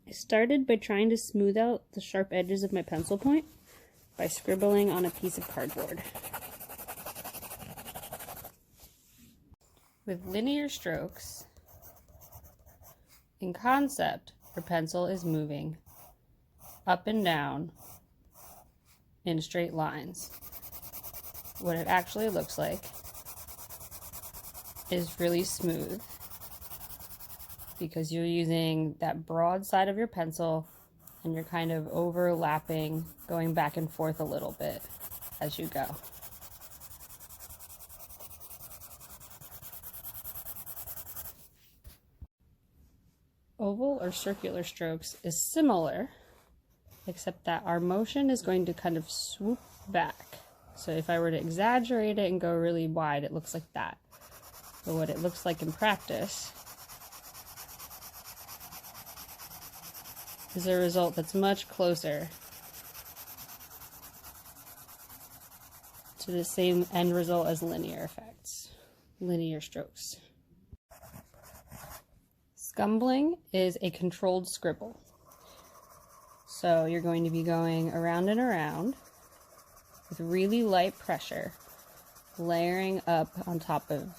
I started by trying to smooth out the sharp edges of my pencil point by scribbling on a piece of cardboard. With linear strokes, in concept, your pencil is moving up and down in straight lines. What it actually looks like is really smooth because you're using that broad side of your pencil and you're kind of overlapping, going back and forth a little bit as you go. Oval or circular strokes is similar, except that our motion is going to kind of swoop back. So if I were to exaggerate it and go really wide, it looks like that. But what it looks like in practice is a result that's much closer to the same end result as linear effects, linear strokes. Scumbling is a controlled scribble. So you're going to be going around and around with really light pressure, layering up on top of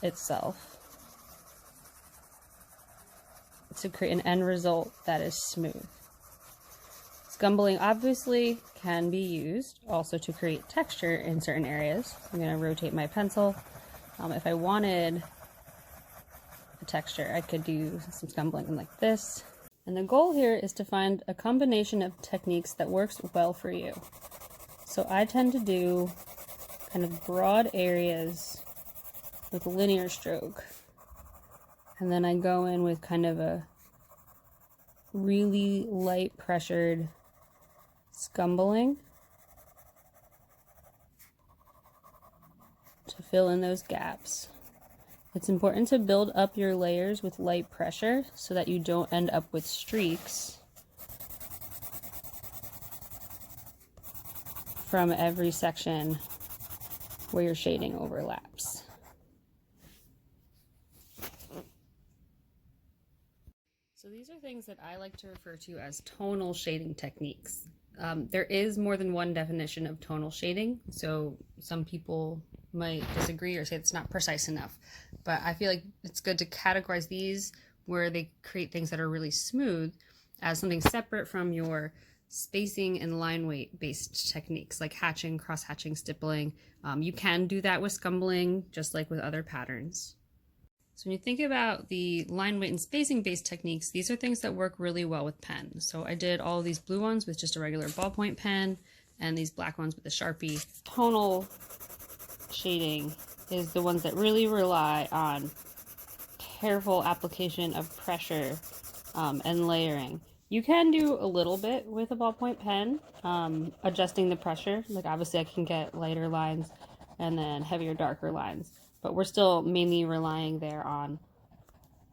itself to create an end result that is smooth. Scumbling obviously can be used also to create texture in certain areas. I'm going to rotate my pencil. If I wanted a texture, I could do some scumbling like this. And the goal here is to find a combination of techniques that works well for you. So I tend to do kind of broad areas with a linear stroke. And then I go in with kind of a really light pressured scumbling to fill in those gaps. It's important to build up your layers with light pressure so that you don't end up with streaks from every section where your shading overlaps. So these are things that I like to refer to as tonal shading techniques. There is more than one definition of tonal shading, so some people might disagree or say it's not precise enough, but I feel like it's good to categorize these where they create things that are really smooth as something separate from your spacing and line weight based techniques like hatching, cross hatching, stippling. You can do that with scumbling just like with other patterns. So when you think about the line weight and spacing based techniques, these are things that work really well with pen. So I did all these blue ones with just a regular ballpoint pen and these black ones with a Sharpie. Tonal shading is the ones that really rely on careful application of pressure and layering. You can do a little bit with a ballpoint pen, adjusting the pressure. Like obviously I can get lighter lines and then heavier, darker lines, but we're still mainly relying there on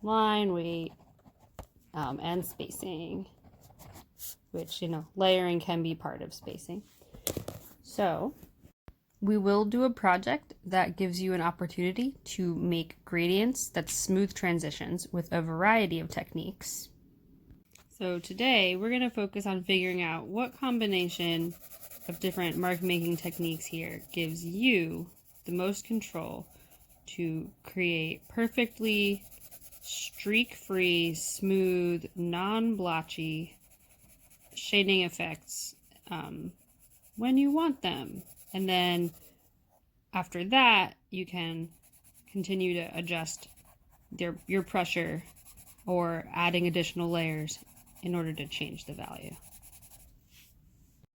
line weight and spacing, which, you know, layering can be part of spacing. So we will do a project that gives you an opportunity to make gradients that's smooth transitions with a variety of techniques. So today we're going to focus on figuring out what combination of different mark making techniques here gives you the most control to create perfectly streak-free, smooth, non-blotchy shading effects when you want them. And then after that, you can continue to adjust your pressure or adding additional layers in order to change the value.